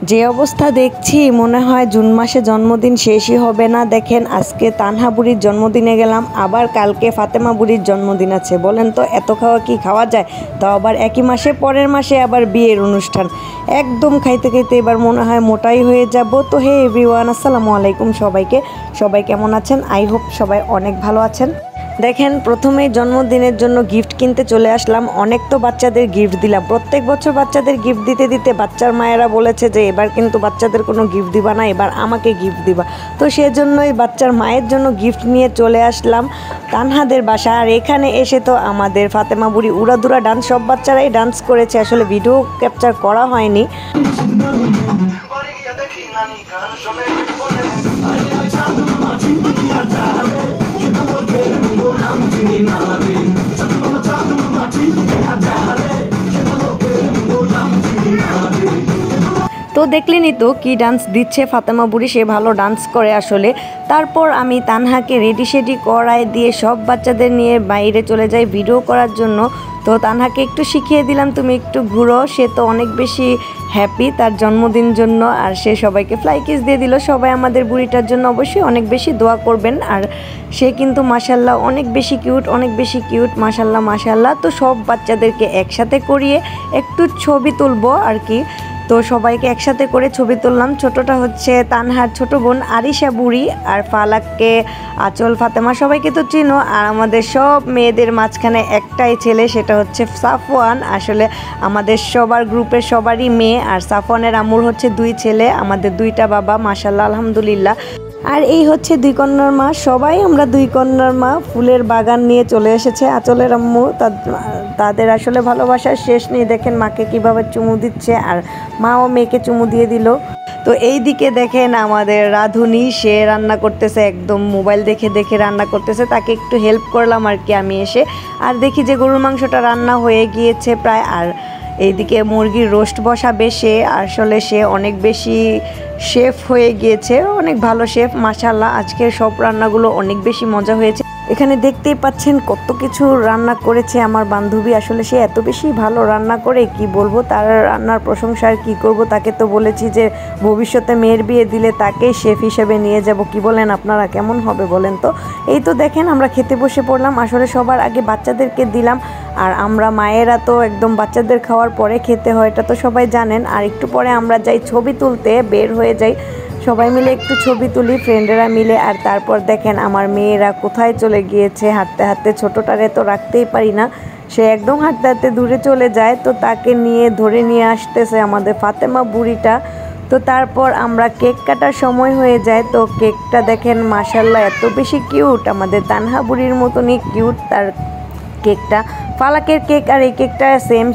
যে অবস্থা দেখছি মনে হয় জুন মাসে জন্মদিন শেষই হবে না। দেখেন আজকে তানহা বুড়ির জন্মদিনে গেলাম, আবার কালকে ফাতেমা বুড়ির জন্মদিন আছে। বলেন তো এত খাওয়া কি খাওয়া যায়? তাও আবার একই মাসে, পরের মাসে আবার বিয়ের অনুষ্ঠান। একদম খাইতে খাইতে এবার মনে হয় মোটাই হয়ে যাব। তো হে এভরিওয়ান, আসসালামু আলাইকুম সবাইকে। সবাই কেমন আছেন? আই হোপ সবাই অনেক ভালো আছেন। দেখেন প্রথমেই জন্মদিনের জন্য গিফট কিনতে চলে আসলাম। অনেক তো বাচ্চাদের গিফট দিলাম, প্রত্যেক বছর বাচ্চাদের গিফট দিতে দিতে বাচ্চার মায়েরা বলেছে যে এবার কিন্তু বাচ্চাদের কোনো গিফট দিবা না, এবার আমাকে গিফট দিবা। তো সেজন্যই বাচ্চার মায়ের জন্য গিফট নিয়ে চলে আসলাম তানহাদের বাসা। আর এখানে এসে তো আমাদের ফাতেমা বুড়ি উড়াদুরা ডান্স, সব বাচ্চারাই ডান্স করেছে, আসলে ভিডিও ক্যাপচার করা হয়নি। তো দেখলেনই তো কি ডান্স দিচ্ছে ফাতেমা বুড়ি, সে ভালো ডান্স করে আসলে। তারপর আমি তানহাকে রেডি শেডি করায় দিয়ে সব বাচ্চাদের নিয়ে বাইরে চলে যাই ভিডিও করার জন্য। তো তানহাকে একটু শিখিয়ে দিলাম তুমি একটু ঘুরো। সে তো অনেক বেশি হ্যাপি তার জন্মদিন জন্য, আর সে সবাইকে ফ্লাই কিস দিয়ে দিল। সবাই আমাদের বুড়িটার জন্য অবশ্যই অনেক বেশি দোয়া করবেন। আর সে কিন্তু মাশাল্লাহ অনেক বেশি কিউট, অনেক বেশি কিউট, মাশাল্লাহ মাশাল্লাহ। তো সব বাচ্চাদেরকে একসাথে করিয়ে একটু ছবি তুলবো আর কি। তো সবাইকে একসাথে করে ছবি তুললাম। ছোটটা হচ্ছে তানহার ছোট বোন আরিশা বুড়ি, আর ফালাককে আঁচল, ফাতেমা সবাইকে তো চিনো। আর আমাদের সব মেয়েদের মাঝখানে একটাই ছেলে, সেটা হচ্ছে সাফওয়ান। আসলে আমাদের সবার গ্রুপের সবারই মেয়ে, আর সাফওয়ানের আম্মুর হচ্ছে 2 ছেলে, আমাদের 2টা বাবা, মাশাল্লাহ আলহামদুলিল্লাহ। আর এই হচ্ছে 2 কন্যার মা, সবাই আমরা 2 কন্যার মা। ফুলের বাগান নিয়ে চলে এসেছে আঁচলের আম্মু। তাদের আসলে ভালোবাসার শেষ নেই। দেখেন মাকে কিভাবে চুমু দিচ্ছে, আর মাও মেয়েকে চুমু দিয়ে দিল। তো এই দিকে দেখেন আমাদের রাধুনি, সে রান্না করতেছে, একদম মোবাইল দেখে দেখে রান্না করতেছে। তাকে একটু হেল্প করলাম আর কি আমি এসে। আর দেখি যে গরুর মাংসটা রান্না হয়ে গিয়েছে প্রায়। আর এইদিকে মুরগির রোস্ট বসাবে সে, আসলে সে অনেক বেশি শেফ হয়ে গিয়েছে, অনেক ভালো শেফ মাশাআল্লাহ। আজকের সব রান্নাগুলো অনেক বেশি মজা হয়েছে। এখানে দেখতেই পাচ্ছেন কত কিছু রান্না করেছে আমার বান্ধবী। আসলে সে এত বেশি ভালো রান্না করে কি বলবো, তার রান্নার প্রশংসা আর কী করবো। তাকে তো বলেছি যে ভবিষ্যতে মেয়ের বিয়ে দিলে তাকে শেফ হিসেবে নিয়ে যাব। কি বলেন আপনারা, কেমন হবে বলেন তো? এই তো দেখেন আমরা খেতে বসে পড়লাম। আসলে সবার আগে বাচ্চাদেরকে দিলাম, আর আমরা মায়েরা তো একদম বাচ্চাদের খাওয়ার পরে খেতে হয়, এটা তো সবাই জানেন। আর একটু পরে আমরা যাই ছবি তুলতে, বের হয়ে যাই সবাই মিলে একটু ছবি তুলি ফ্রেন্ডেরা মিলে। আর তারপর দেখেন আমার মেয়েরা কোথায় চলে গিয়েছে হাঁটতে হাঁটতে। ছোটোটারে তো রাখতেই পারি না, সে একদম হাঁটতে হাঁটতে দূরে চলে যায়। তো তাকে নিয়ে ধরে নিয়ে আসতেছে আমাদের ফাতেমা বুড়িটা। তো তারপর আমরা কেক কাটার সময় হয়ে যায়। তো কেকটা দেখেন মাশাল্লাহ এত বেশি কিউট, আমাদের তানহা বুড়ির মতনই কিউট তার কেকটা। ফালাকের কেক আর এই কেকটা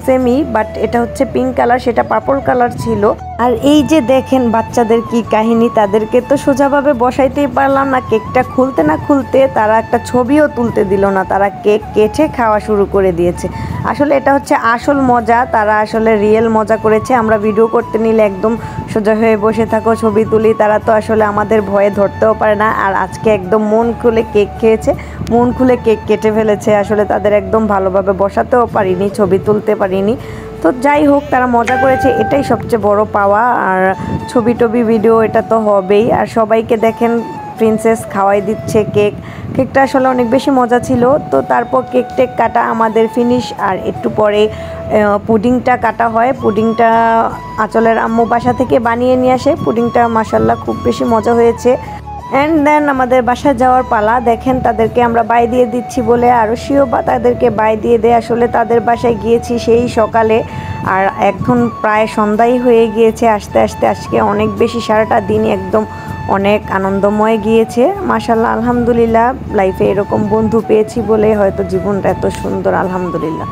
সেমই, বাট এটা হচ্ছে পিঙ্ক কালার, সেটা পার্পল কালার ছিল। আর এই যে দেখেন বাচ্চাদের কি কাহিনী, তাদেরকে তো সোজাভাবে বসাইতেই পারলাম না। কেকটা খুলতে না খুলতে তারা একটা ছবিও তুলতে দিল না, তারা কেক কেটে খাওয়া শুরু করে দিয়েছে। আসলে এটা হচ্ছে আসল মজা, তারা আসলে রিয়েল মজা করেছে। আমরা ভিডিও করতে নিলে একদম সোজা হয়ে বসে থাকো ছবি তুলি, তারা তো আসলে আমাদের ভয়ে ধরতেও পারে না। আর আজকে একদম মন খুলে কেক খেয়েছে, মন খুলে কেক কেটে ফেলেছে। আসলে তাদের একদম ভালোভাবে বসাতেও পারিনি, ছবি তুলতে পারিনি। তো যাই হোক, তারা মজা করেছে, এটাই সবচেয়ে বড় পাওয়া। আর ছবি টবি ভিডিও এটা তো হবেই। আর সবাইকে দেখেন প্রিন্সেস খাওয়াই দিচ্ছে কেকটা আসলে অনেক বেশি মজা ছিল। তো তারপর কেক টেক কাটা আমাদের ফিনিশ। আর একটু পরে পুডিংটা কাটা হয়। পুডিংটা আঁচলের আম্মু বাসা থেকে বানিয়ে নিয়ে আসে। পুডিংটা মাশাল্লাহ খুব বেশি মজা হয়েছে। অ্যান্ড দেন আমাদের বাসায় যাওয়ার পালা। দেখেন তাদেরকে আমরা বাই দিয়ে দিচ্ছি বলে আরশিও বা তাদেরকে বাই দিয়ে দেয়। আসলে তাদের বাসায় গিয়েছি সেই সকালে, আর এখন প্রায় সন্ধ্যাই হয়ে গিয়েছে আস্তে আস্তে। আজকে অনেক বেশি সারাটা দিন একদম অনেক আনন্দময় গিয়েছে মাশাল্লাহ আলহামদুলিল্লাহ। লাইফে এরকম বন্ধু পেয়েছি বলে হয়তো জীবনটা এত সুন্দর, আলহামদুলিল্লাহ।